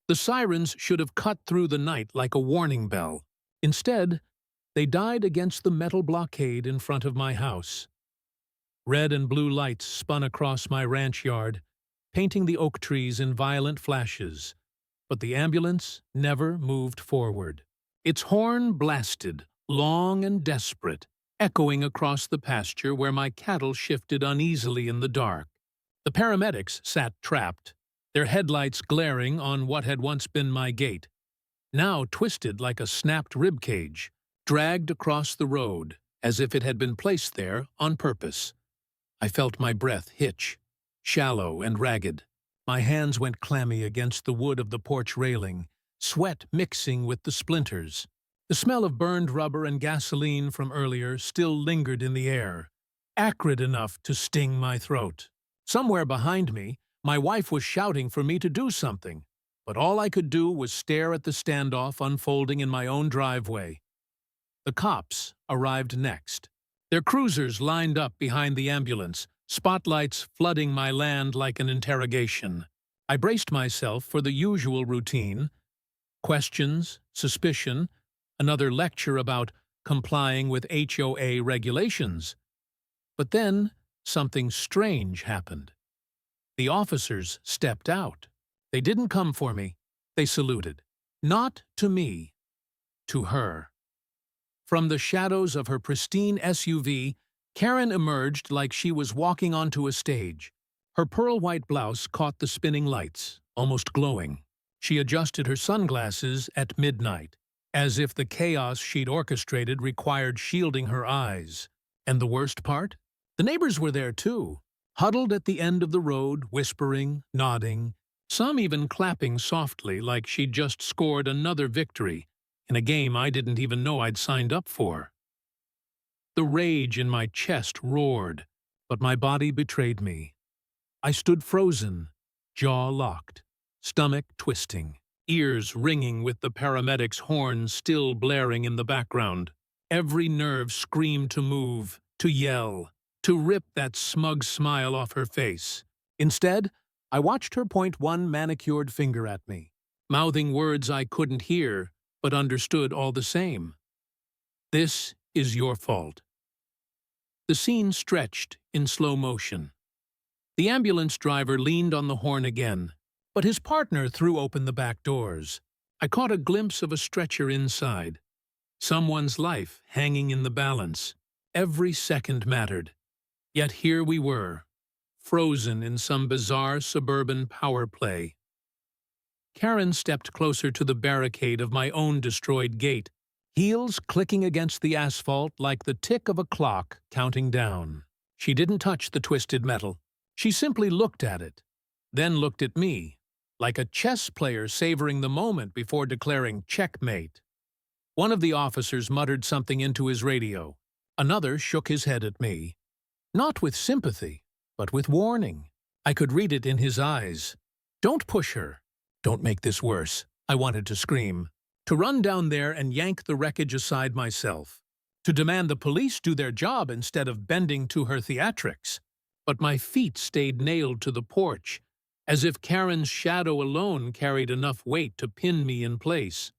The sirens should have cut through the night like a warning bell. Instead, they died against the metal blockade in front of my house. Red and blue lights spun across my ranch yard, painting the oak trees in violent flashes, but the ambulance never moved forward. Its horn blasted, long and desperate, echoing across the pasture where my cattle shifted uneasily in the dark. The paramedics sat trapped, their headlights glaring on what had once been my gate, now twisted like a snapped ribcage, dragged across the road as if it had been placed there on purpose. I felt my breath hitch, shallow and ragged. My hands went clammy against the wood of the porch railing, sweat mixing with the splinters. The smell of burned rubber and gasoline from earlier still lingered in the air, acrid enough to sting my throat. Somewhere behind me, my wife was shouting for me to do something, but all I could do was stare at the standoff unfolding in my own driveway. The cops arrived next. Their cruisers lined up behind the ambulance, spotlights flooding my land like an interrogation. I braced myself for the usual routine: questions, suspicion, another lecture about complying with HOA regulations. But then something strange happened. The officers stepped out. They didn't come for me. They saluted. Not to me, to her. From the shadows of her pristine SUV, Karen emerged like she was walking onto a stage. Her pearl-white blouse caught the spinning lights, almost glowing. She adjusted her sunglasses at midnight, as if the chaos she'd orchestrated required shielding her eyes. And the worst part? The neighbors were there too, huddled at the end of the road, whispering, nodding, some even clapping softly like she'd just scored another victory in a game I didn't even know I'd signed up for. The rage in my chest roared, but my body betrayed me. I stood frozen, jaw locked, stomach twisting, ears ringing with the paramedics' horns still blaring in the background. Every nerve screamed to move, to yell, to rip that smug smile off her face. Instead, I watched her point one manicured finger at me, mouthing words I couldn't hear, but understood all the same. This is your fault. The scene stretched in slow motion. The ambulance driver leaned on the horn again, but his partner threw open the back doors. I caught a glimpse of a stretcher inside. Someone's life hanging in the balance. Every second mattered. Yet here we were, frozen in some bizarre suburban power play. Karen stepped closer to the barricade of my own destroyed gate, heels clicking against the asphalt like the tick of a clock counting down. She didn't touch the twisted metal. She simply looked at it, then looked at me, like a chess player savoring the moment before declaring checkmate. One of the officers muttered something into his radio. Another shook his head at me. Not with sympathy, but with warning. I could read it in his eyes. Don't push her. Don't make this worse. I wanted to scream. To run down there and yank the wreckage aside myself. To demand the police do their job instead of bending to her theatrics. But my feet stayed nailed to the porch, as if Karen's shadow alone carried enough weight to pin me in place.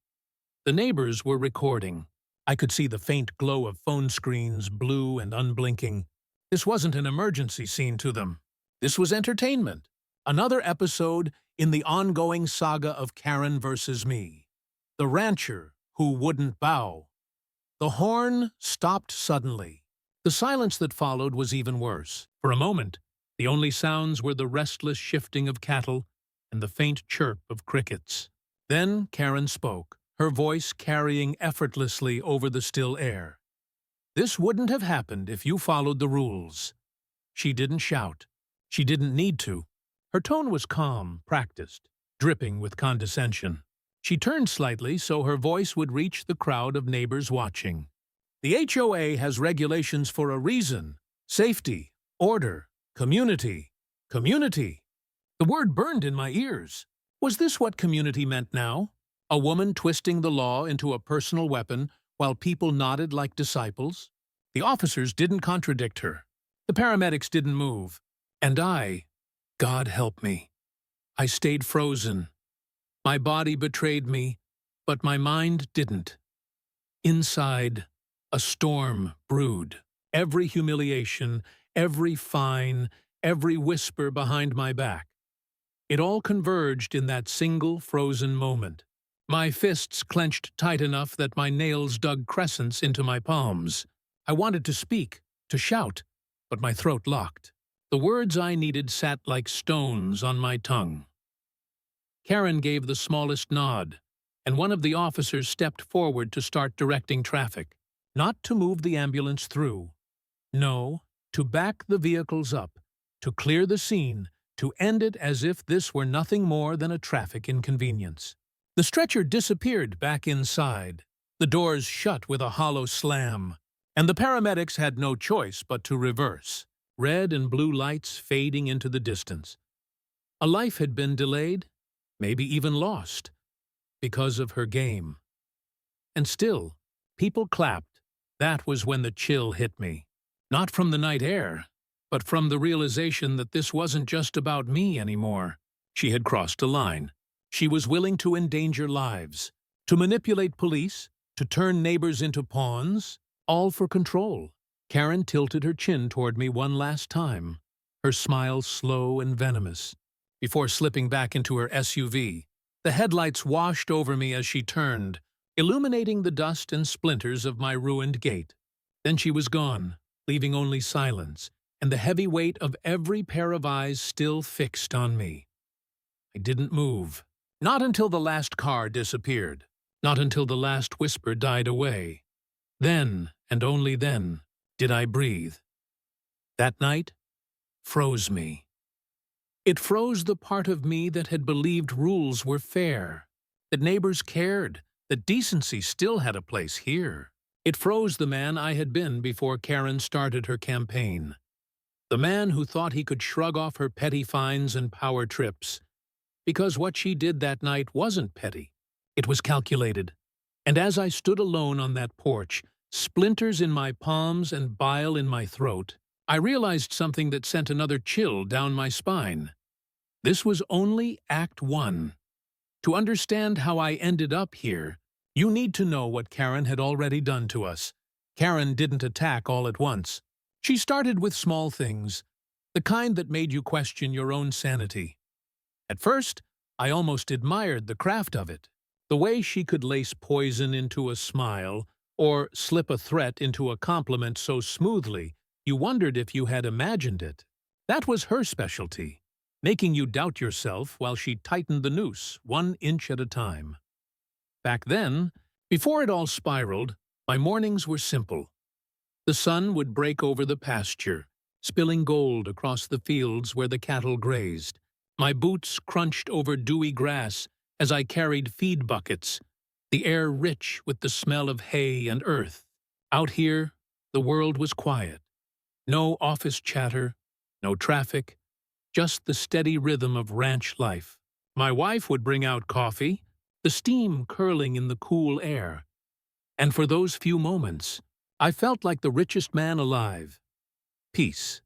The neighbors were recording. I could see the faint glow of phone screens, blue and unblinking. This wasn't an emergency scene to them. This was entertainment. Another episode in the ongoing saga of Karen versus me. The rancher who wouldn't bow. The horn stopped suddenly. The silence that followed was even worse. For a moment, the only sounds were the restless shifting of cattle and the faint chirp of crickets. Then Karen spoke, her voice carrying effortlessly over the still air. This wouldn't have happened if you followed the rules. She didn't shout. She didn't need to. Her tone was calm, practiced, dripping with condescension. She turned slightly so her voice would reach the crowd of neighbors watching. The HOA has regulations for a reason. Safety, order, community. Community. The word burned in my ears. Was this what community meant now? A woman twisting the law into a personal weapon while people nodded like disciples? The officers didn't contradict her. The paramedics didn't move. And I, God help me, I stayed frozen. My body betrayed me, but my mind didn't. Inside, a storm brewed. Every humiliation, every fine, every whisper behind my back. It all converged in that single frozen moment. My fists clenched tight enough that my nails dug crescents into my palms. I wanted to speak, to shout, but my throat locked. The words I needed sat like stones on my tongue. Karen gave the smallest nod, and one of the officers stepped forward to start directing traffic. Not to move the ambulance through. No, to back the vehicles up, to clear the scene, to end it as if this were nothing more than a traffic inconvenience. The stretcher disappeared back inside. The doors shut with a hollow slam, and the paramedics had no choice but to reverse, red and blue lights fading into the distance. A life had been delayed, maybe even lost, because of her game. And still, people clapped. That was when the chill hit me. Not from the night air, but from the realization that this wasn't just about me anymore. She had crossed a line. She was willing to endanger lives, to manipulate police, to turn neighbors into pawns, all for control. Karen tilted her chin toward me one last time, her smile slow and venomous, before slipping back into her SUV. The headlights washed over me as she turned, illuminating the dust and splinters of my ruined gate. Then she was gone, leaving only silence, and the heavy weight of every pair of eyes still fixed on me. I didn't move. Not until the last car disappeared. Not until the last whisper died away. Then, and only then, did I breathe. That night froze me. It froze the part of me that had believed rules were fair, that neighbors cared, that decency still had a place here. It froze the man I had been before Karen started her campaign. The man who thought he could shrug off her petty fines and power trips. Because what she did that night wasn't petty. It was calculated. And as I stood alone on that porch, splinters in my palms and bile in my throat, I realized something that sent another chill down my spine. This was only Act 1. To understand how I ended up here, you need to know what Karen had already done to us. Karen didn't attack all at once. She started with small things, the kind that made you question your own sanity. At first, I almost admired the craft of it. The way she could lace poison into a smile, or slip a threat into a compliment so smoothly, you wondered if you had imagined it. That was her specialty, making you doubt yourself while she tightened the noose 1 inch at a time. Back then, before it all spiraled, my mornings were simple. The sun would break over the pasture, spilling gold across the fields where the cattle grazed. My boots crunched over dewy grass as I carried feed buckets, the air rich with the smell of hay and earth. Out here, the world was quiet. No office chatter, no traffic, just the steady rhythm of ranch life. My wife would bring out coffee, the steam curling in the cool air. And for those few moments, I felt like the richest man alive. Peace.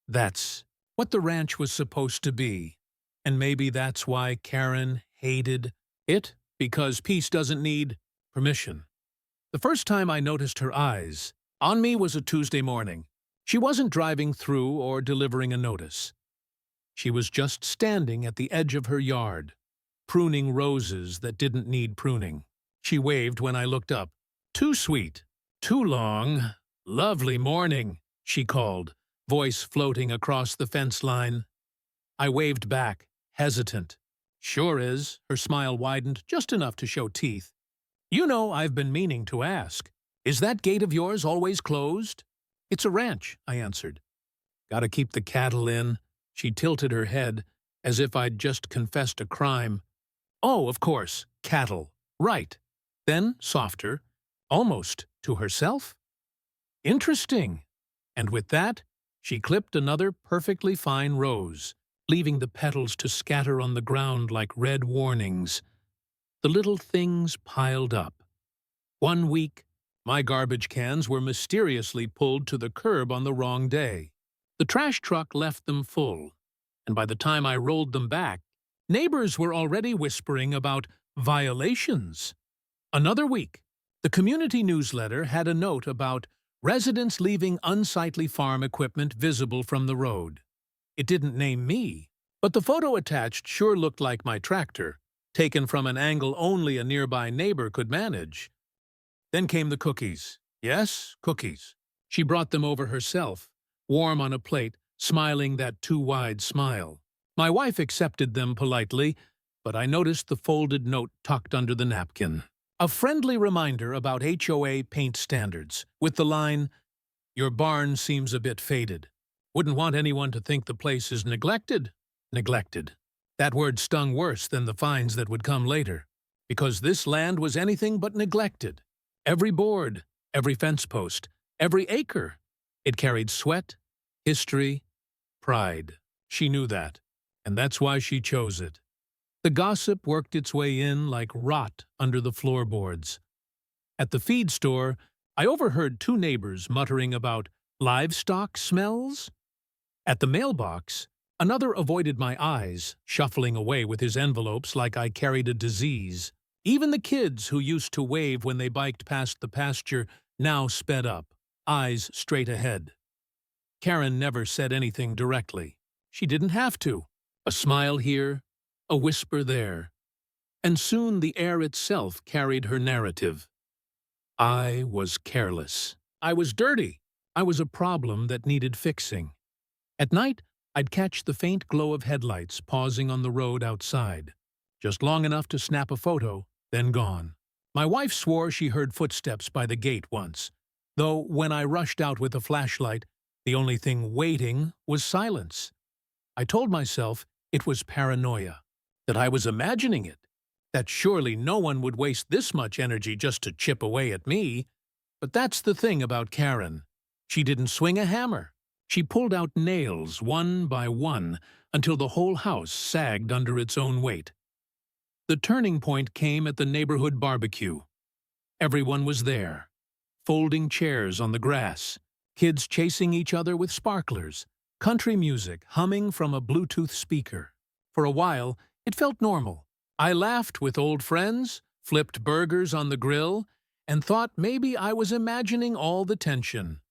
That's what the ranch was supposed to be. And maybe that's why Karen hated it, because peace doesn't need permission. The first time I noticed her eyes on me was a Tuesday morning. She wasn't driving through or delivering a notice. She was just standing at the edge of her yard, pruning roses that didn't need pruning. She waved when I looked up. "Too sweet. Too long. Lovely morning," she called, voice floating across the fence line. I waved back, hesitant. "Sure is." Her smile widened just enough to show teeth. "You know, I've been meaning to ask. Is that gate of yours always closed?" "It's a ranch," I answered. "Gotta keep the cattle in." She tilted her head, as if I'd just confessed a crime. "Oh, of course, cattle. Right." Then, softer, almost to herself. "Interesting." And with that, she clipped another perfectly fine rose, leaving the petals to scatter on the ground like red warnings. The little things piled up. One week, my garbage cans were mysteriously pulled to the curb on the wrong day. The trash truck left them full, and by the time I rolled them back, Neighbors were already whispering about violations. Another week. The community newsletter had a note about residents leaving unsightly farm equipment visible from the road. It didn't name me, but the photo attached sure looked like my tractor, taken from an angle only a nearby neighbor could manage. Then came the cookies. Yes, cookies. She brought them over herself, warm on a plate, smiling that too wide smile. My wife accepted them politely, but I noticed the folded note tucked under the napkin. A friendly reminder about HOA paint standards, with the line, "Your barn seems a bit faded. Wouldn't want anyone to think the place is neglected." Neglected. That word stung worse than the fines that would come later, because this land was anything but neglected. Every board, every fence post, every acre. It carried sweat, history, pride. She knew that, and that's why she chose it. The gossip worked its way in like rot under the floorboards. At the feed store, I overheard two neighbors muttering about livestock smells. At the mailbox, another avoided my eyes, shuffling away with his envelopes like I carried a disease. Even the kids who used to wave when they biked past the pasture now sped up, eyes straight ahead. Karen never said anything directly. She didn't have to. A smile here, a whisper there. And soon the air itself carried her narrative. I was careless. I was dirty. I was a problem that needed fixing. At night, I'd catch the faint glow of headlights pausing on the road outside. Just long enough to snap a photo, then gone. My wife swore she heard footsteps by the gate once, though when I rushed out with a flashlight, the only thing waiting was silence. I told myself it was paranoia, that I was imagining it, that surely no one would waste this much energy just to chip away at me. But that's the thing about Karen. She didn't swing a hammer. She pulled out nails one by one until the whole house sagged under its own weight. The turning point came at the neighborhood barbecue. Everyone was there, folding chairs on the grass, kids chasing each other with sparklers, country music humming from a Bluetooth speaker. For a while, it felt normal. I laughed with old friends, flipped burgers on the grill, and thought maybe I was imagining all the tension.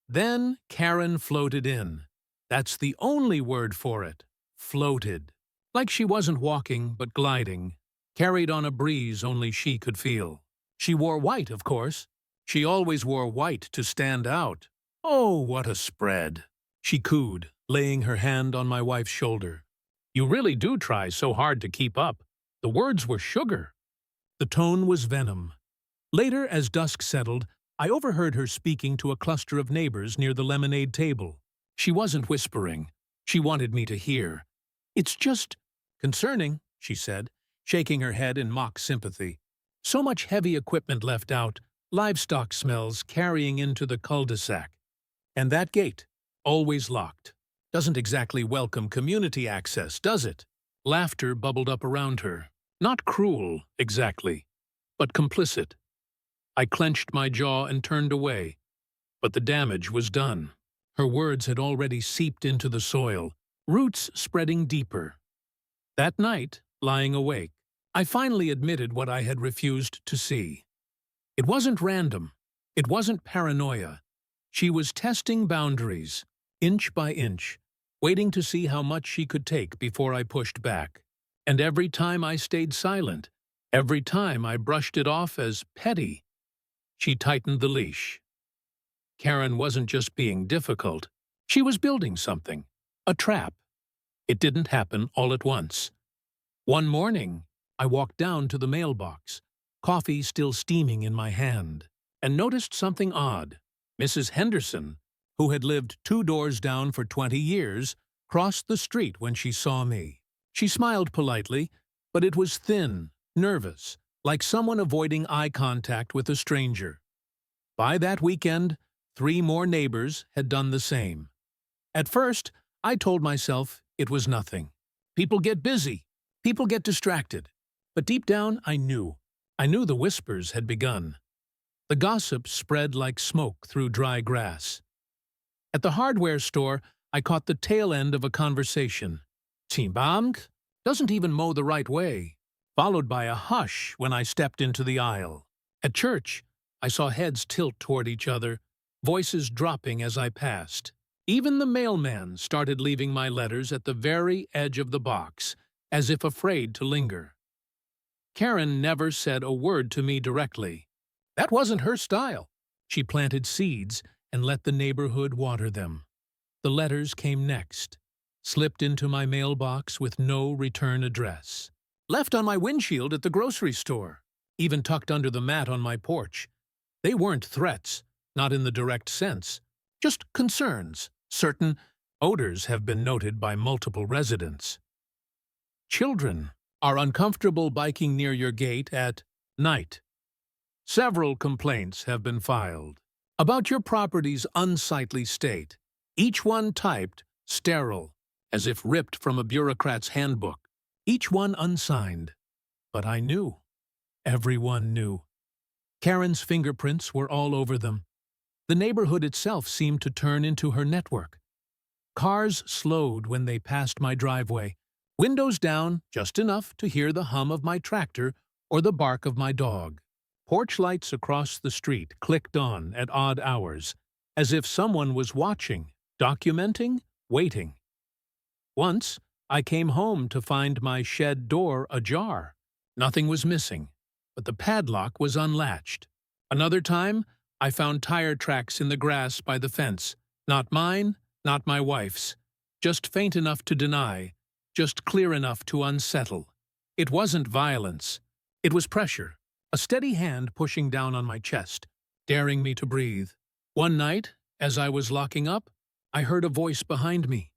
Then Karen floated in. That's the only word for it. Floated. Like she wasn't walking, but gliding, carried on a breeze only she could feel. She wore white, of course. She always wore white to stand out. Oh, what a spread! She cooed, laying her hand on my wife's shoulder. You really do try so hard to keep up. The words were sugar. The tone was venom. Later, as dusk settled, I overheard her speaking to a cluster of neighbors near the lemonade table. She wasn't whispering. She wanted me to hear. It's just concerning, she said, shaking her head in mock sympathy. So much heavy equipment left out, livestock smells carrying into the cul-de-sac. And that gate, always locked. Doesn't exactly welcome community access, does it? Laughter bubbled up around her. Not cruel, exactly, but complicit. I clenched my jaw and turned away. But the damage was done. Her words had already seeped into the soil, roots spreading deeper. That night, lying awake, I finally admitted what I had refused to see. It wasn't random. It wasn't paranoia. She was testing boundaries, inch by inch, waiting to see how much she could take before I pushed back. And every time I stayed silent, every time I brushed it off as petty, she tightened the leash. Karen wasn't just being difficult. She was building something, a trap. It didn't happen all at once. One morning, I walked down to the mailbox, coffee still steaming in my hand, and noticed something odd. Mrs. Henderson, who had lived 2 doors down for 20 years, crossed the street when she saw me. She smiled politely, but it was thin, nervous, like someone avoiding eye contact with a stranger. By that weekend, 3 more neighbors had done the same. At first, I told myself it was nothing. People get busy. People get distracted. But deep down, I knew. I knew the whispers had begun. The gossip spread like smoke through dry grass. At the hardware store, I caught the tail end of a conversation. Timbamk? Doesn't even mow the right way. Followed by a hush when I stepped into the aisle. At church, I saw heads tilt toward each other, voices dropping as I passed. Even the mailman started leaving my letters at the very edge of the box, as if afraid to linger. Karen never said a word to me directly. That wasn't her style. She planted seeds and let the neighborhood water them. The letters came next, slipped into my mailbox with no return address. Left on my windshield at the grocery store, even tucked under the mat on my porch. They weren't threats, not in the direct sense, just concerns. Certain odors have been noted by multiple residents. Children are uncomfortable biking near your gate at night. Several complaints have been filed about your property's unsightly state, each one typed sterile, as if ripped from a bureaucrat's handbook, each one unsigned. But I knew. Everyone knew. Karen's fingerprints were all over them. The neighborhood itself seemed to turn into her network. Cars slowed when they passed my driveway, windows down just enough to hear the hum of my tractor or the bark of my dog. Porch lights across the street clicked on at odd hours, as if someone was watching, documenting, waiting. Once, I came home to find my shed door ajar. Nothing was missing, but the padlock was unlatched. Another time, I found tire tracks in the grass by the fence. Not mine, not my wife's. Just faint enough to deny, just clear enough to unsettle. It wasn't violence. It was pressure, a steady hand pushing down on my chest, daring me to breathe. One night, as I was locking up, I heard a voice behind me.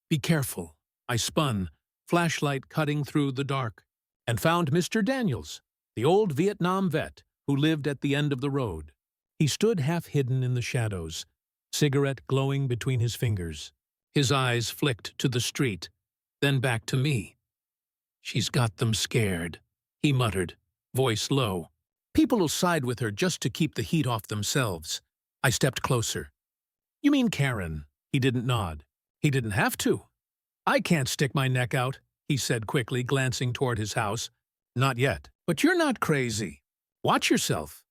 Be careful. I spun, flashlight cutting through the dark, and found Mr. Daniels, the old Vietnam vet who lived at the end of the road. He stood half hidden in the shadows, cigarette glowing between his fingers. His eyes flicked to the street, then back to me. She's got them scared, he muttered, voice low. People'll side with her just to keep the heat off themselves. I stepped closer. You mean Karen? He didn't nod. He didn't have to. I can't stick my neck out, he said quickly, glancing toward his house. Not yet. But you're not crazy. Watch yourself.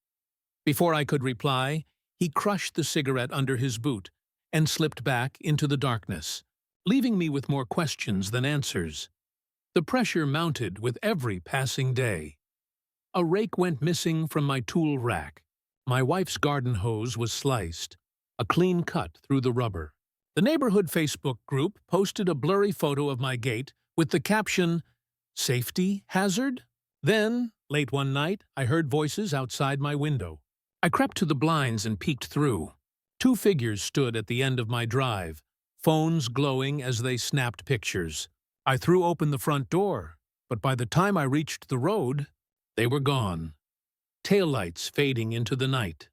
Before I could reply, he crushed the cigarette under his boot and slipped back into the darkness, leaving me with more questions than answers. The pressure mounted with every passing day. A rake went missing from my tool rack. My wife's garden hose was sliced, a clean cut through the rubber. The neighborhood Facebook group posted a blurry photo of my gate with the caption, "Safety hazard?" Then, late one night, I heard voices outside my window. I crept to the blinds and peeked through. Two figures stood at the end of my drive, phones glowing as they snapped pictures. I threw open the front door, but by the time I reached the road, they were gone, taillights fading into the night.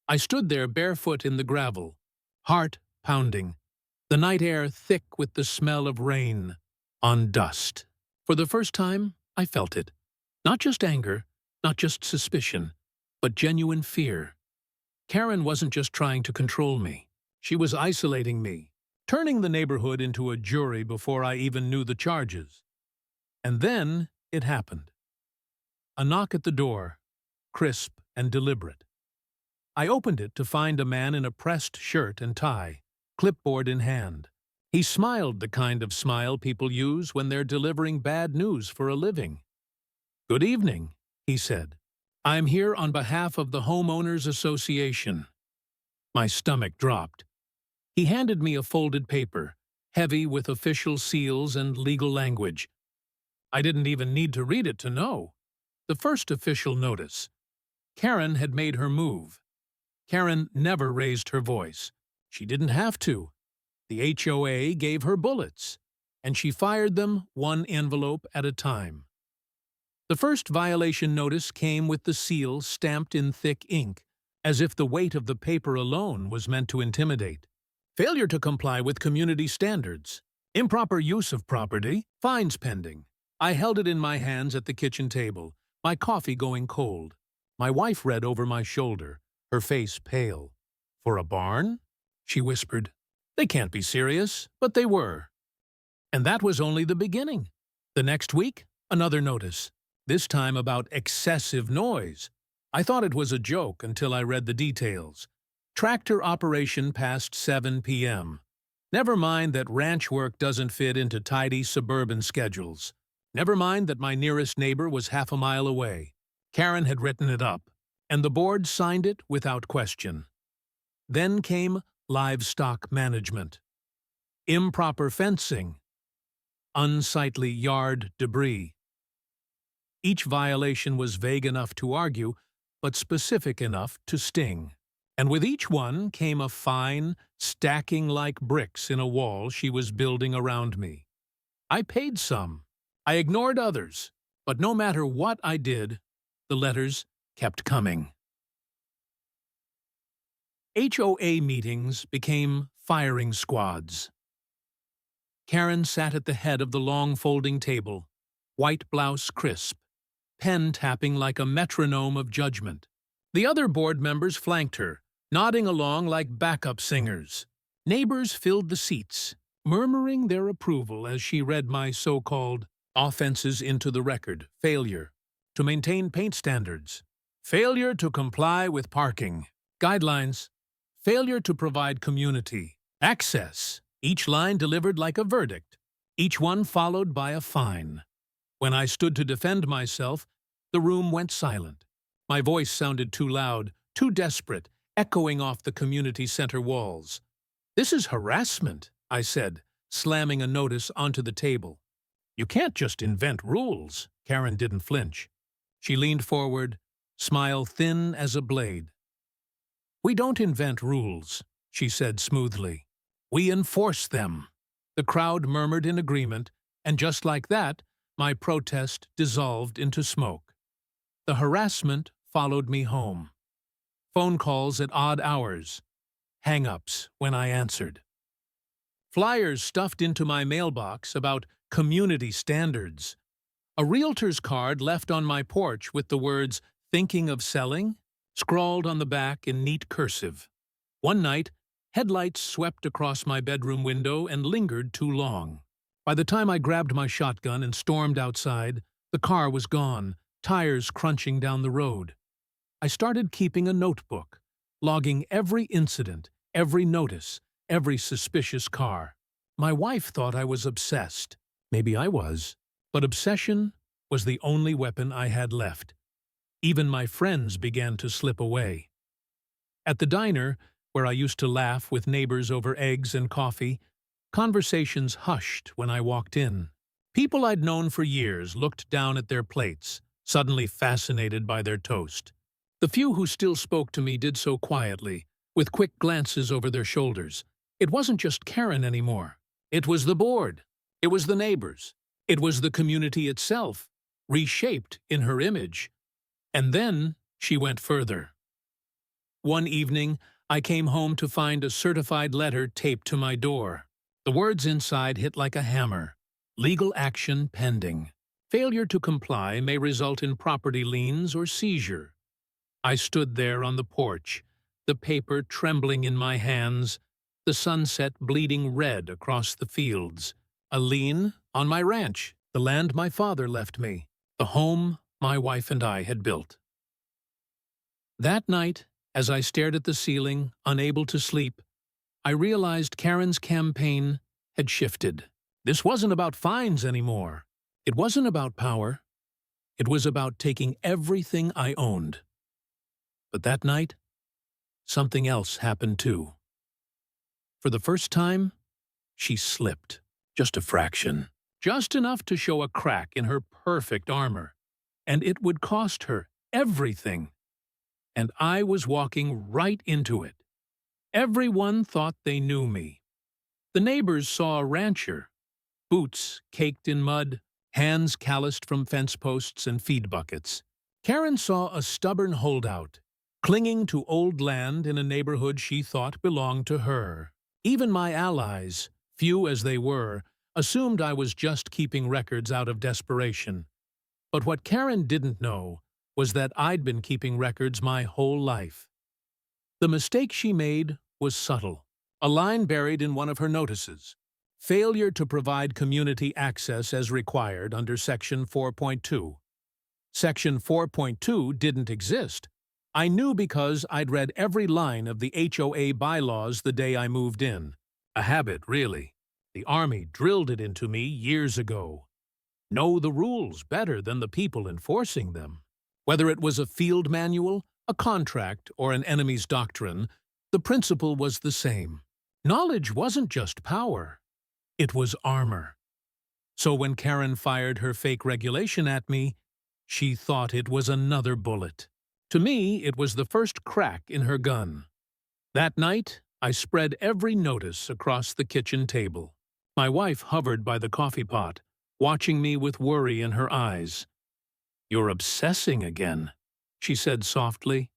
I stood there barefoot in the gravel, heart pounding, the night air thick with the smell of rain on dust. For the first time, I felt it. Not just anger, not just suspicion, but genuine fear. Karen wasn't just trying to control me. She was isolating me, turning the neighborhood into a jury before I even knew the charges. And then it happened. A knock at the door, crisp and deliberate. I opened it to find a man in a pressed shirt and tie, clipboard in hand. He smiled the kind of smile people use when they're delivering bad news for a living. "Good evening," he said. "I'm here on behalf of the Homeowners Association." My stomach dropped. He handed me a folded paper, heavy with official seals and legal language. I didn't even need to read it to know. The first official notice. Karen had made her move. Karen never raised her voice. She didn't have to. The HOA gave her bullets, and she fired them one envelope at a time. The first violation notice came with the seal stamped in thick ink, as if the weight of the paper alone was meant to intimidate. Failure to comply with community standards. Improper use of property. Fines pending. I held it in my hands at the kitchen table, my coffee going cold. My wife read over my shoulder, her face pale. "For a barn?" she whispered. They can't be serious, but they were. And that was only the beginning. The next week, another notice, this time about excessive noise. I thought it was a joke until I read the details. Tractor operation past 7 p.m. Never mind that ranch work doesn't fit into tidy suburban schedules. Never mind that my nearest neighbor was half a mile away. Karen had written it up, and the board signed it without question. Then came livestock management, improper fencing, unsightly yard debris. Each violation was vague enough to argue, but specific enough to sting. And with each one came a fine, stacking like bricks in a wall she was building around me. I paid some. I ignored others. But no matter what I did, the letters kept coming. HOA meetings became firing squads. Karen sat at the head of the long folding table, white blouse crisp, pen tapping like a metronome of judgment. The other board members flanked her, nodding along like backup singers. Neighbors filled the seats, murmuring their approval as she read my so-called offenses into the record. Failure to maintain paint standards. Failure to comply with parking guidelines. Failure to provide community access. Each line delivered like a verdict, each one followed by a fine. When I stood to defend myself, the room went silent. My voice sounded too loud, too desperate, echoing off the community center walls. "This is harassment," I said, slamming a notice onto the table. "You can't just invent rules." Karen didn't flinch. She leaned forward, smile thin as a blade. "We don't invent rules," she said smoothly. "We enforce them." The crowd murmured in agreement, and just like that, my protest dissolved into smoke. The harassment followed me home. Phone calls at odd hours. Hang-ups when I answered. Flyers stuffed into my mailbox about community standards. A realtor's card left on my porch with the words, "Thinking of selling?" scrawled on the back in neat cursive. One night, headlights swept across my bedroom window and lingered too long. By the time I grabbed my shotgun and stormed outside, the car was gone, tires crunching down the road. I started keeping a notebook, logging every incident, every notice, every suspicious car. My wife thought I was obsessed. Maybe I was. But obsession was the only weapon I had left. Even my friends began to slip away. At the diner, where I used to laugh with neighbors over eggs and coffee, conversations hushed when I walked in. People I'd known for years looked down at their plates, suddenly fascinated by their toast. The few who still spoke to me did so quietly, with quick glances over their shoulders. It wasn't just Karen anymore. It was the board. It was the neighbors. It was the community itself, reshaped in her image. And then she went further. One evening, I came home to find a certified letter taped to my door. The words inside hit like a hammer. Legal action pending. Failure to comply may result in property liens or seizure. I stood there on the porch, the paper trembling in my hands, the sunset bleeding red across the fields. A lien on my ranch, the land my father left me, the home my wife and I had built. That night, as I stared at the ceiling, unable to sleep, I realized Karen's campaign had shifted. This wasn't about fines anymore. It wasn't about power. It was about taking everything I owned. But that night, something else happened too. For the first time, she slipped. Just a fraction. Just enough to show a crack in her perfect armor. And it would cost her everything. And I was walking right into it. Everyone thought they knew me. The neighbors saw a rancher, boots caked in mud, hands calloused from fence posts and feed buckets. Karen saw a stubborn holdout, clinging to old land in a neighborhood she thought belonged to her. Even my allies, few as they were, assumed I was just keeping records out of desperation. But what Karen didn't know was that I'd been keeping records my whole life. The mistake she made was subtle. A line buried in one of her notices. Failure to provide community access as required under Section 4.2. Section 4.2 didn't exist. I knew because I'd read every line of the HOA bylaws the day I moved in. A habit, really. The Army drilled it into me years ago. Know the rules better than the people enforcing them. Whether it was a field manual, a contract, or an enemy's doctrine, the principle was the same. Knowledge wasn't just power. It was armor. So when Karen fired her fake regulation at me, she thought it was another bullet. To me, it was the first crack in her gun. That night, I spread every notice across the kitchen table. My wife hovered by the coffee pot, watching me with worry in her eyes. "You're obsessing again," she said softly.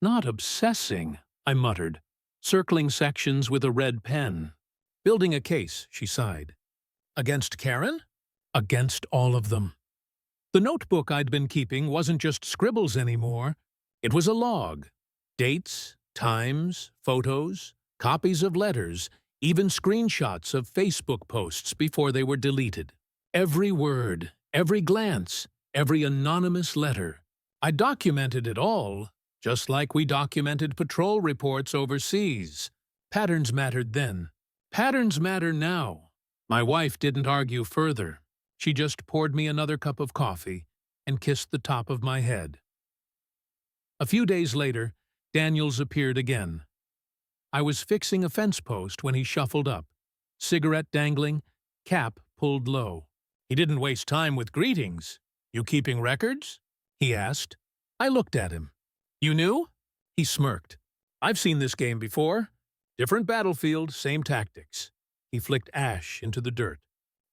"Not obsessing," I muttered, circling sections with a red pen. "Building a case," she sighed. "Against Karen?" "Against all of them." The notebook I'd been keeping wasn't just scribbles anymore. It was a log. Dates, times, photos, copies of letters, even screenshots of Facebook posts before they were deleted. Every word, every glance, every anonymous letter. I documented it all, just like we documented patrol reports overseas. Patterns mattered then. Patterns matter now. My wife didn't argue further. She just poured me another cup of coffee and kissed the top of my head. A few days later, Daniels appeared again. I was fixing a fence post when he shuffled up, cigarette dangling, cap pulled low. He didn't waste time with greetings. "You keeping records?" he asked. I looked at him. "You knew?" He smirked. "I've seen this game before. Different battlefield, same tactics." He flicked ash into the dirt.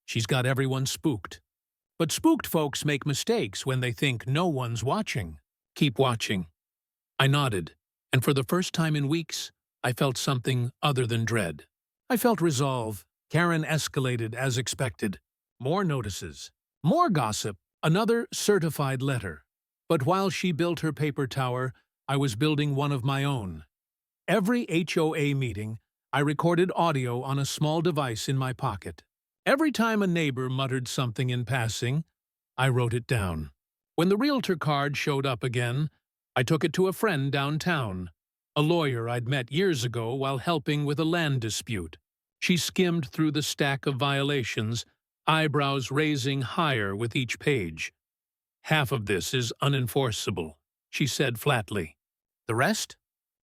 "She's got everyone spooked. But spooked folks make mistakes when they think no one's watching. Keep watching." I nodded, and for the first time in weeks, I felt something other than dread. I felt resolve. Karen escalated as expected. More notices. More gossip. Another certified letter. But while she built her paper tower, I was building one of my own. Every HOA meeting, I recorded audio on a small device in my pocket. Every time a neighbor muttered something in passing, I wrote it down. When the realtor card showed up again, I took it to a friend downtown, a lawyer I'd met years ago while helping with a land dispute. She skimmed through the stack of violations, eyebrows raising higher with each page. "Half of this is unenforceable," she said flatly. "The rest?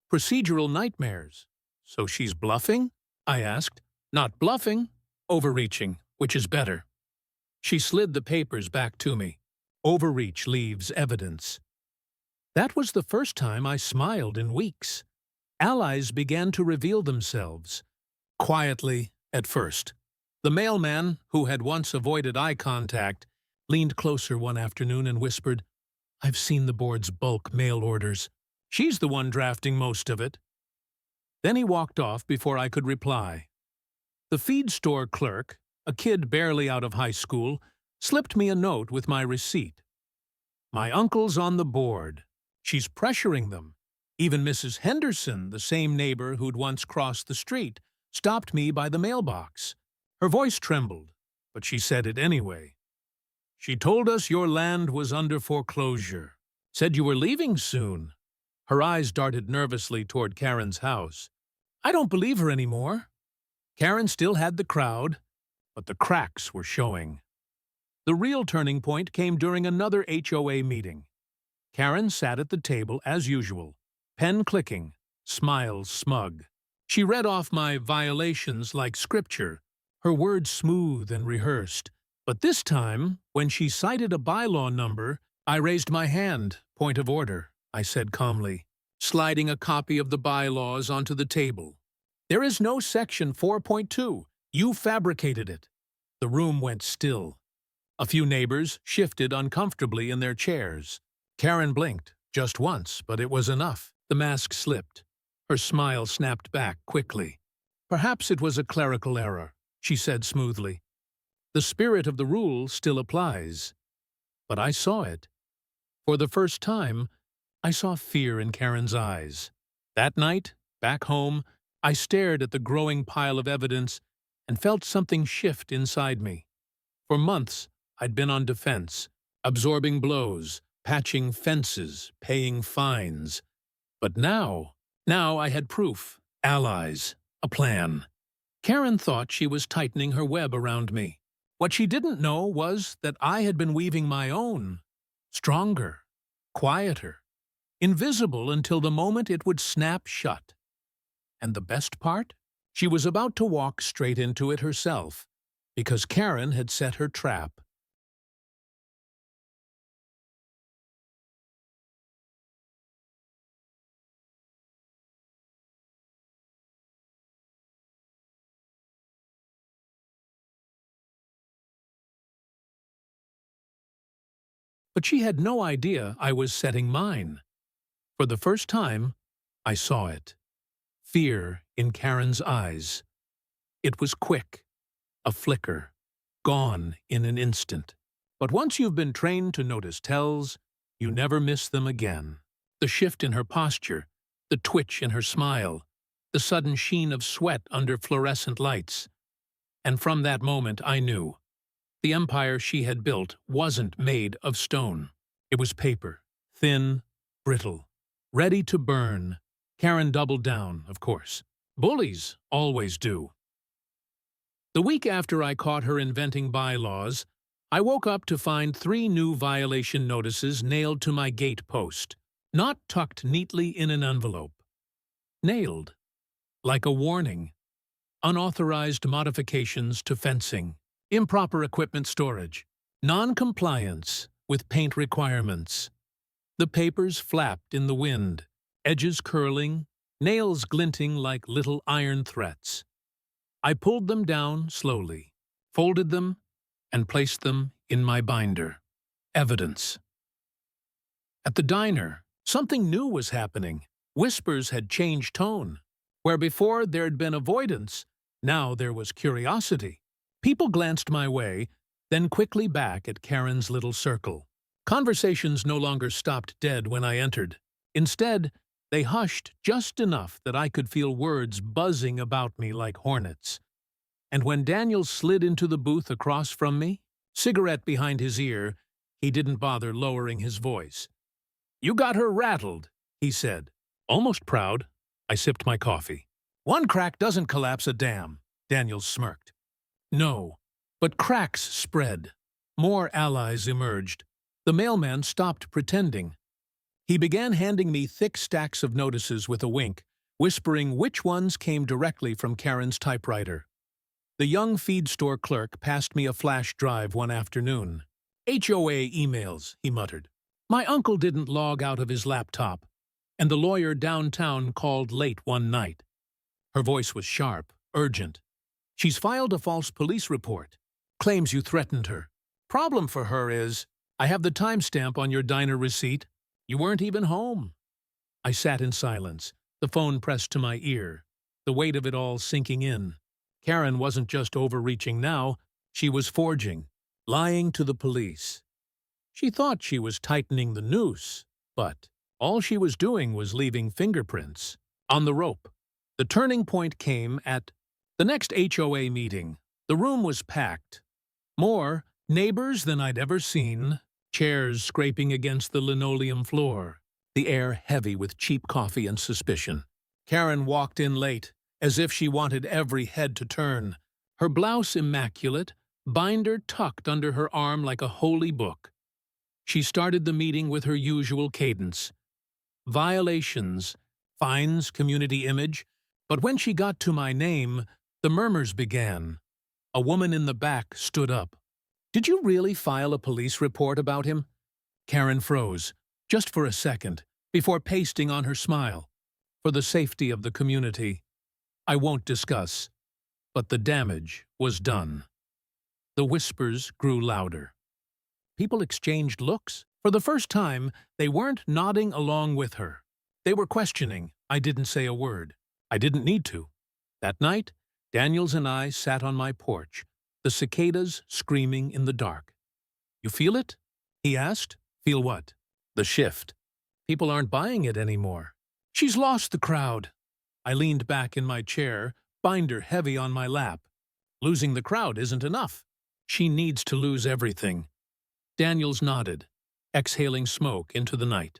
Procedural nightmares." "So she's bluffing?" I asked. "Not bluffing. Overreaching, which is better." She slid the papers back to me. Overreach leaves evidence. That was the first time I smiled in weeks. Allies began to reveal themselves. Quietly, at first. The mailman, who had once avoided eye contact, leaned closer one afternoon and whispered, "I've seen the board's bulk mail orders. She's the one drafting most of it." Then he walked off before I could reply. The feed store clerk, a kid barely out of high school, slipped me a note with my receipt. "My uncle's on the board. She's pressuring them. Even Mrs. Henderson, the same neighbor who'd once crossed the street, stopped me by the mailbox. Her voice trembled, but she said it anyway. She told us your land was under foreclosure. Said you were leaving soon." Her eyes darted nervously toward Karen's house. I don't believe her anymore. Karen still had the crowd, but the cracks were showing. The real turning point came during another HOA meeting. Karen sat at the table as usual, pen clicking, smiles smug. She read off my violations like scripture, her words smooth and rehearsed. But this time, when she cited a bylaw number, I raised my hand. "Point of order," I said calmly, sliding a copy of the bylaws onto the table. "There is no section 4.2. You fabricated it." The room went still. A few neighbors shifted uncomfortably in their chairs. Karen blinked, just once, but it was enough. The mask slipped. Her smile snapped back quickly. "Perhaps it was a clerical error," she said smoothly. "The spirit of the rule still applies." But I saw it. For the first time, I saw fear in Karen's eyes. That night, back home, I stared at the growing pile of evidence and felt something shift inside me. For months, I'd been on defense, absorbing blows, patching fences, paying fines. But now I had proof, allies, a plan. Karen thought she was tightening her web around me. What she didn't know was that I had been weaving my own, stronger, quieter, invisible until the moment it would snap shut. And the best part? She was about to walk straight into it herself, because Karen had set her trap. But she had no idea I was setting mine. For the first time, I saw it. Fear in Karen's eyes. It was quick, a flicker, gone in an instant. But once you've been trained to notice tells, you never miss them again. The shift in her posture, the twitch in her smile, the sudden sheen of sweat under fluorescent lights. And from that moment I knew. The empire she had built wasn't made of stone. It was paper, thin, brittle, ready to burn. Karen doubled down, of course. Bullies always do. The week after I caught her inventing bylaws, I woke up to find 3 new violation notices nailed to my gate post, not tucked neatly in an envelope. Nailed, like a warning. Unauthorized modifications to fencing, improper equipment storage, non-compliance with paint requirements. The papers flapped in the wind, edges curling, nails glinting like little iron threats. I pulled them down slowly, folded them, and placed them in my binder. Evidence. At the diner, something new was happening. Whispers had changed tone. Where before there'd been avoidance, now there was curiosity. People glanced my way, then quickly back at Karen's little circle. Conversations no longer stopped dead when I entered. Instead, they hushed just enough that I could feel words buzzing about me like hornets. And when Daniel slid into the booth across from me, cigarette behind his ear, he didn't bother lowering his voice. "You got her rattled," he said. Almost proud, I sipped my coffee. "One crack doesn't collapse a dam," Daniel smirked. No, but cracks spread. More allies emerged. The mailman stopped pretending. He began handing me thick stacks of notices with a wink, whispering which ones came directly from Karen's typewriter. The young feed store clerk passed me a flash drive one afternoon. "HOA emails," he muttered. "My uncle didn't log out of his laptop, and the lawyer downtown called late one night." Her voice was sharp, urgent. "She's filed a false police report. Claims you threatened her. Problem for her is, I have the timestamp on your diner receipt. You weren't even home." I sat in silence, the phone pressed to my ear, the weight of it all sinking in. Karen wasn't just overreaching now, she was forging, lying to the police. She thought she was tightening the noose, but all she was doing was leaving fingerprints on the rope. The turning point came at the next HOA meeting. The room was packed. More neighbors than I'd ever seen, chairs scraping against the linoleum floor, the air heavy with cheap coffee and suspicion. Karen walked in late, as if she wanted every head to turn, her blouse immaculate, binder tucked under her arm like a holy book. She started the meeting with her usual cadence. Violations, fines, community image. But when she got to my name, the murmurs began. A woman in the back stood up. "Did you really file a police report about him?" Karen froze, just for a second, before pasting on her smile. "For the safety of the community, I won't discuss." But the damage was done. The whispers grew louder. People exchanged looks. For the first time, they weren't nodding along with her. They were questioning. I didn't say a word. I didn't need to. That night, Daniels and I sat on my porch, the cicadas screaming in the dark. "You feel it?" he asked. "Feel what?" "The shift. People aren't buying it anymore." "She's lost the crowd." I leaned back in my chair, binder heavy on my lap. Losing the crowd isn't enough. She needs to lose everything. Daniels nodded, exhaling smoke into the night.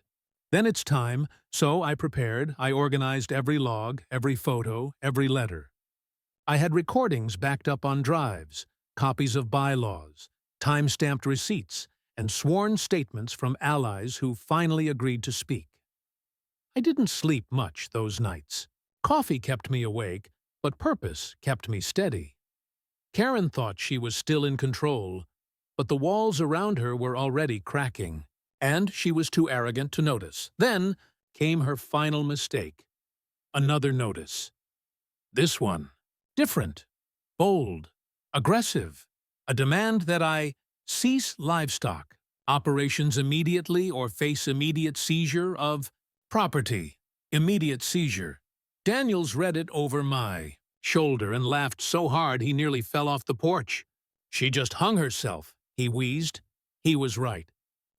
Then it's time, so I prepared. I organized every log, every photo, every letter. I had recordings backed up on drives, copies of bylaws, time-stamped receipts, and sworn statements from allies who finally agreed to speak. I didn't sleep much those nights. Coffee kept me awake, but purpose kept me steady. Karen thought she was still in control, but the walls around her were already cracking, and she was too arrogant to notice. Then came her final mistake. Another notice. This one. Different. Bold. Aggressive. A demand that I cease livestock operations immediately or face immediate seizure of property. Immediate seizure. Daniels read it over my shoulder and laughed so hard he nearly fell off the porch. She just hung herself, he wheezed. He was right.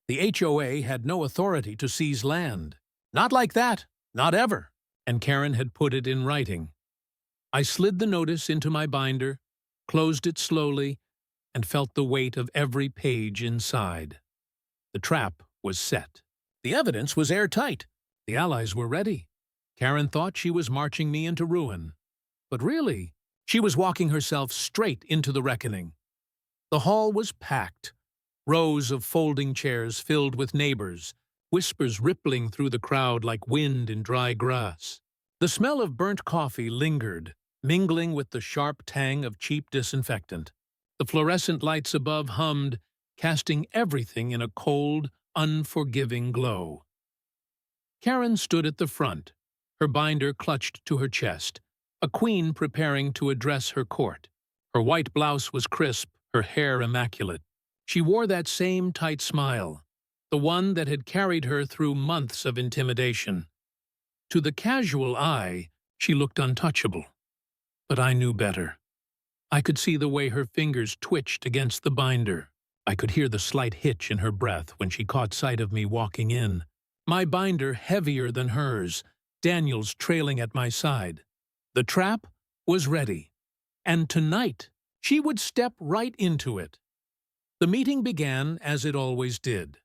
The HOA had no authority to seize land. Not like that. Not ever. And Karen had put it in writing. I slid the notice into my binder, closed it slowly, and felt the weight of every page inside. The trap was set. The evidence was airtight. The allies were ready. Karen thought she was marching me into ruin. But really, she was walking herself straight into the reckoning. The hall was packed. Rows of folding chairs filled with neighbors, whispers rippling through the crowd like wind in dry grass. The smell of burnt coffee lingered, mingling with the sharp tang of cheap disinfectant. The fluorescent lights above hummed, casting everything in a cold, unforgiving glow. Karen stood at the front, her binder clutched to her chest, a queen preparing to address her court. Her white blouse was crisp, her hair immaculate. She wore that same tight smile, the one that had carried her through months of intimidation. To the casual eye, she looked untouchable. But I knew better. I could see the way her fingers twitched against the binder. I could hear the slight hitch in her breath when she caught sight of me walking in. My binder heavier than hers, Daniels trailing at my side. The trap was ready, and tonight she would step right into it. The meeting began as it always did.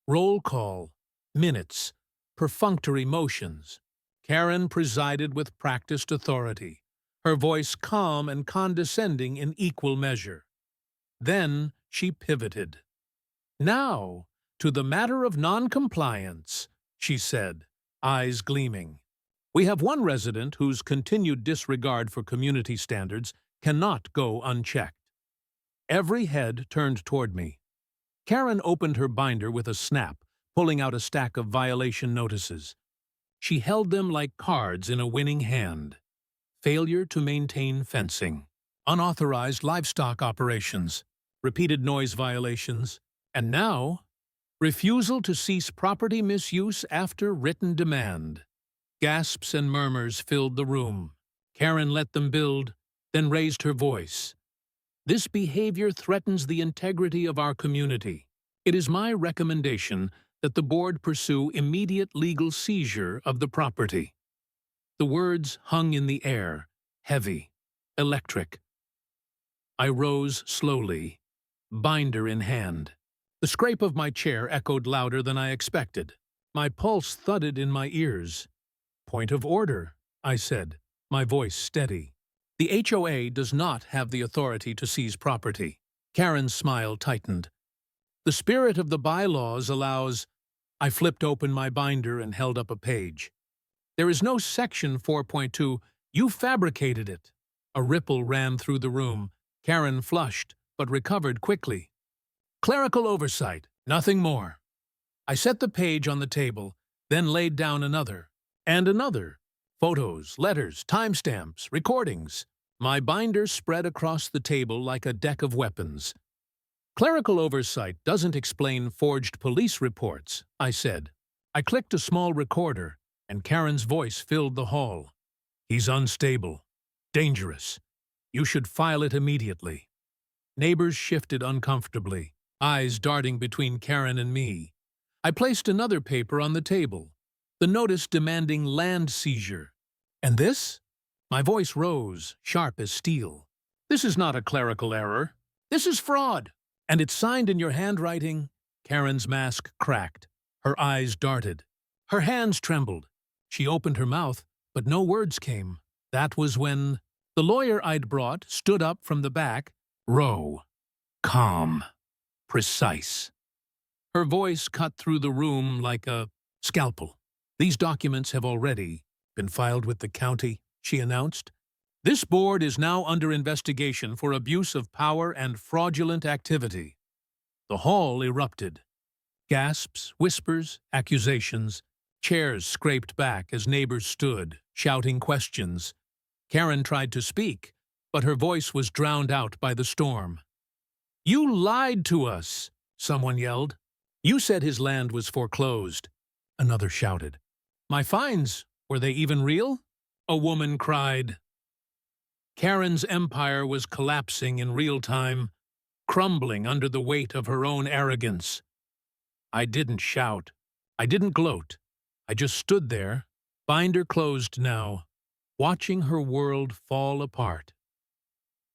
Roll call, minutes, perfunctory motions. Karen presided with practiced authority, her voice calm and condescending in equal measure. Then she pivoted. "Now, to the matter of non-compliance," she said, eyes gleaming. "We have one resident whose continued disregard for community standards cannot go unchecked." Every head turned toward me. Karen opened her binder with a snap, pulling out a stack of violation notices. She held them like cards in a winning hand. Failure to maintain fencing, unauthorized livestock operations, repeated noise violations, and now, refusal to cease property misuse after written demand. Gasps and murmurs filled the room. Karen let them build, then raised her voice. "This behavior threatens the integrity of our community. It is my recommendation that the board pursue immediate legal seizure of the property." The words hung in the air, heavy, electric. I rose slowly, binder in hand. The scrape of my chair echoed louder than I expected. My pulse thudded in my ears. "Point of order," I said, my voice steady. "The HOA does not have the authority to seize property." Karen's smile tightened. "The spirit of the bylaws allows—" I flipped open my binder and held up a page. "There is no Section 4.2. You fabricated it." A ripple ran through the room. Karen flushed, but recovered quickly. "Clerical oversight, nothing more." I set the page on the table, then laid down another, and another. Photos, letters, timestamps, recordings. My binder spread across the table like a deck of weapons. "Clerical oversight doesn't explain forged police reports," I said. I clicked a small recorder, and Karen's voice filled the hall. "He's unstable. Dangerous. You should file it immediately." Neighbors shifted uncomfortably, eyes darting between Karen and me. I placed another paper on the table, the notice demanding land seizure. "And this?" My voice rose, sharp as steel. This is not a clerical error. This is fraud. And it's signed in your handwriting. Karen's mask cracked. Her eyes darted. Her hands trembled. She opened her mouth, but no words came. That was when the lawyer I'd brought stood up from the back, row, calm, precise. Her voice cut through the room like a scalpel. These documents have already been filed with the county, she announced. This board is now under investigation for abuse of power and fraudulent activity. The hall erupted. Gasps, whispers, accusations. Chairs scraped back as neighbors stood, shouting questions. Karen tried to speak, but her voice was drowned out by the storm. "You lied to us," someone yelled. "You said his land was foreclosed," another shouted. "My fines, were they even real?" a woman cried. Karen's empire was collapsing in real time, crumbling under the weight of her own arrogance. I didn't shout. I didn't gloat. I just stood there, binder closed now, watching her world fall apart.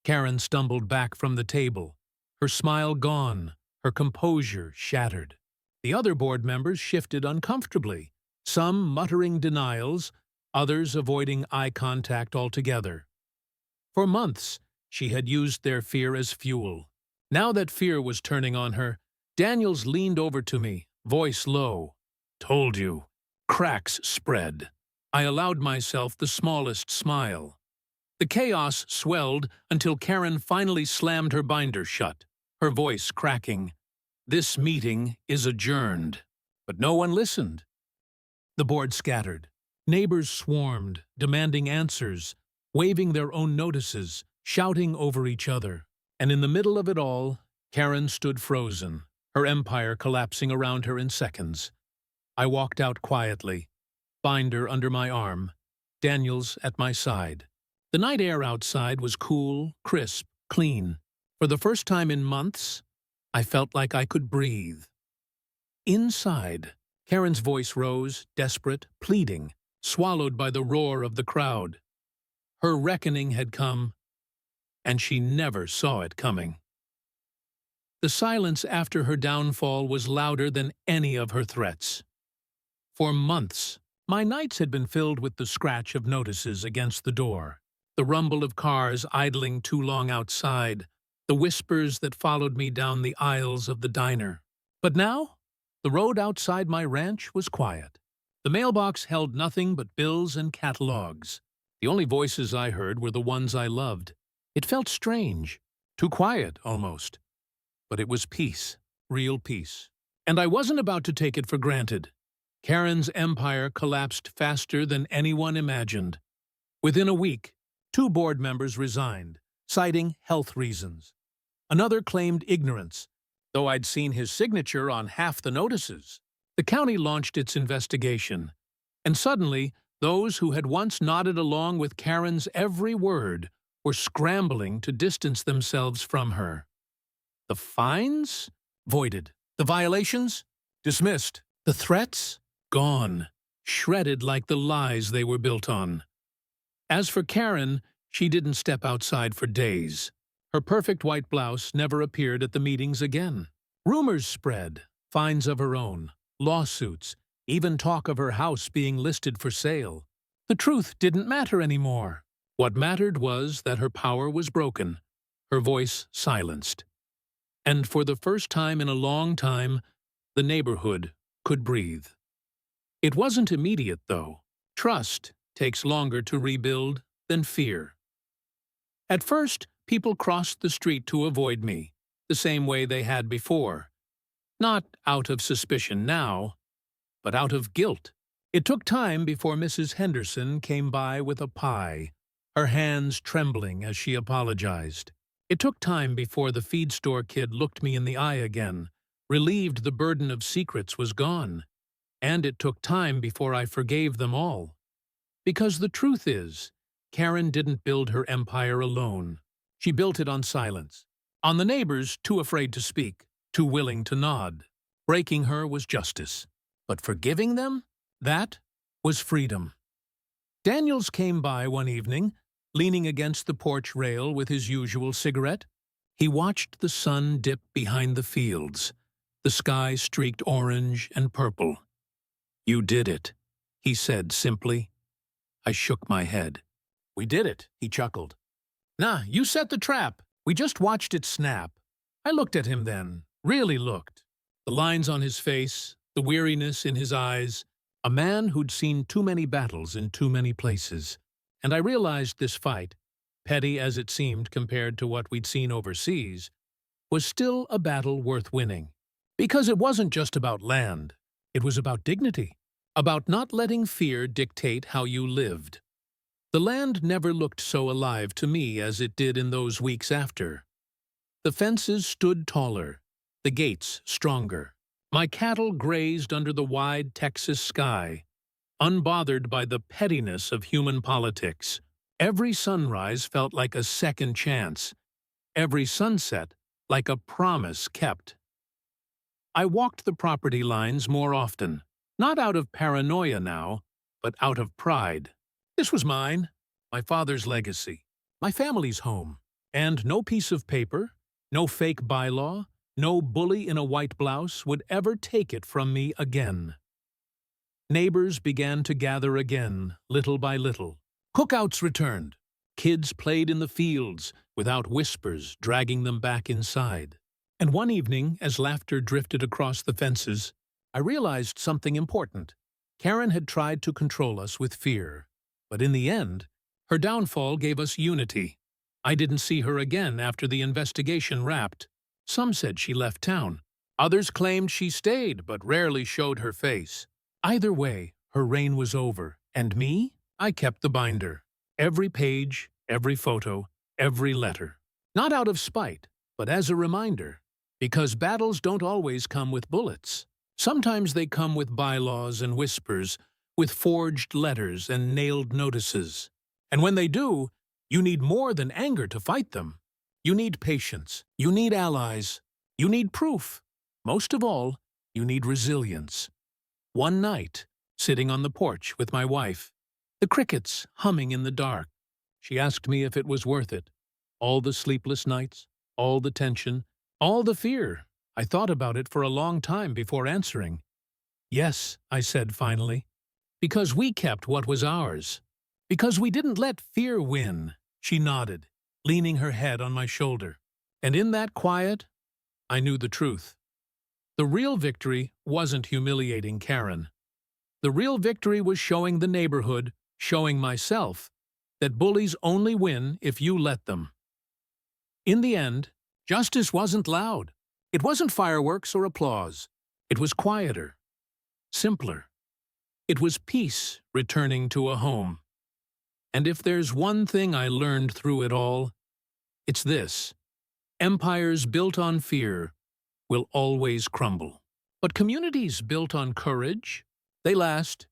Karen stumbled back from the table, her smile gone, her composure shattered. The other board members shifted uncomfortably, some muttering denials, others avoiding eye contact altogether. For months, she had used their fear as fuel. Now that fear was turning on her, Daniels leaned over to me, voice low. "Told you." Cracks spread. I allowed myself the smallest smile. The chaos swelled until Karen finally slammed her binder shut, her voice cracking. "This meeting is adjourned." But no one listened. The board scattered. Neighbors swarmed, demanding answers, waving their own notices, shouting over each other. And in the middle of it all, Karen stood frozen, her empire collapsing around her in seconds. I walked out quietly, binder under my arm, Daniels at my side. The night air outside was cool, crisp, clean. For the first time in months, I felt like I could breathe. Inside, Karen's voice rose, desperate, pleading, swallowed by the roar of the crowd. Her reckoning had come, and she never saw it coming. The silence after her downfall was louder than any of her threats. For months, my nights had been filled with the scratch of notices against the door, the rumble of cars idling too long outside, the whispers that followed me down the aisles of the diner. But now, the road outside my ranch was quiet. The mailbox held nothing but bills and catalogs. The only voices I heard were the ones I loved. It felt strange, too quiet almost. But it was peace, real peace. And I wasn't about to take it for granted. Karen's empire collapsed faster than anyone imagined. Within a week, 2 board members resigned, citing health reasons. Another claimed ignorance, though I'd seen his signature on half the notices. The county launched its investigation, and suddenly, those who had once nodded along with Karen's every word were scrambling to distance themselves from her. The fines? Voided. The violations? Dismissed. The threats? Gone. Shredded like the lies they were built on. As for Karen, she didn't step outside for days. Her perfect white blouse never appeared at the meetings again. Rumors spread, fines of her own, lawsuits, even talk of her house being listed for sale. The truth didn't matter anymore. What mattered was that her power was broken, her voice silenced. And for the first time in a long time, the neighborhood could breathe. It wasn't immediate, though. Trust takes longer to rebuild than fear. At first, people crossed the street to avoid me, the same way they had before. Not out of suspicion now, but out of guilt. It took time before Mrs. Henderson came by with a pie, her hands trembling as she apologized. It took time before the feed store kid looked me in the eye again, relieved the burden of secrets was gone. And it took time before I forgave them all. Because the truth is, Karen didn't build her empire alone. She built it on silence, on the neighbors too afraid to speak, too willing to nod. Breaking her was justice, but forgiving them? That was freedom. Daniels came by one evening, leaning against the porch rail with his usual cigarette. He watched the sun dip behind the fields, the sky streaked orange and purple. "You did it," he said simply. I shook my head. "We did it," he chuckled. "Nah, you set the trap. We just watched it snap." I looked at him then, really looked. The lines on his face, the weariness in his eyes, a man who'd seen too many battles in too many places. And I realized this fight, petty as it seemed compared to what we'd seen overseas, was still a battle worth winning. Because it wasn't just about land, it was about dignity, about not letting fear dictate how you lived. The land never looked so alive to me as it did in those weeks after. The fences stood taller, the gates stronger. My cattle grazed under the wide Texas sky, unbothered by the pettiness of human politics. Every sunrise felt like a second chance, every sunset like a promise kept. I walked the property lines more often, not out of paranoia now, but out of pride. This was mine, my father's legacy, my family's home, and no piece of paper, no fake bylaw, no bully in a white blouse would ever take it from me again. Neighbors began to gather again, little by little. Cookouts returned. Kids played in the fields, without whispers dragging them back inside. And one evening, as laughter drifted across the fences, I realized something important. Karen had tried to control us with fear, but in the end, her downfall gave us unity. I didn't see her again after the investigation wrapped. Some said she left town. Others claimed she stayed, but rarely showed her face. Either way, her reign was over, and me? I kept the binder. Every page, every photo, every letter. Not out of spite, but as a reminder. Because battles don't always come with bullets. Sometimes they come with bylaws and whispers, with forged letters and nailed notices. And when they do, you need more than anger to fight them. You need patience. You need allies. You need proof. Most of all, you need resilience. One night, sitting on the porch with my wife, the crickets humming in the dark, she asked me if it was worth it. All the sleepless nights, all the tension, all the fear. I thought about it for a long time before answering. "Yes," I said finally. "Because we kept what was ours. Because we didn't let fear win." She nodded, leaning her head on my shoulder. And in that quiet, I knew the truth. The real victory wasn't humiliating Karen. The real victory was showing the neighborhood, showing myself, that bullies only win if you let them. In the end, justice wasn't loud. It wasn't fireworks or applause. It was quieter, simpler. It was peace returning to a home. And if there's one thing I learned through it all, it's this: empires built on fear will always crumble. But communities built on courage, they last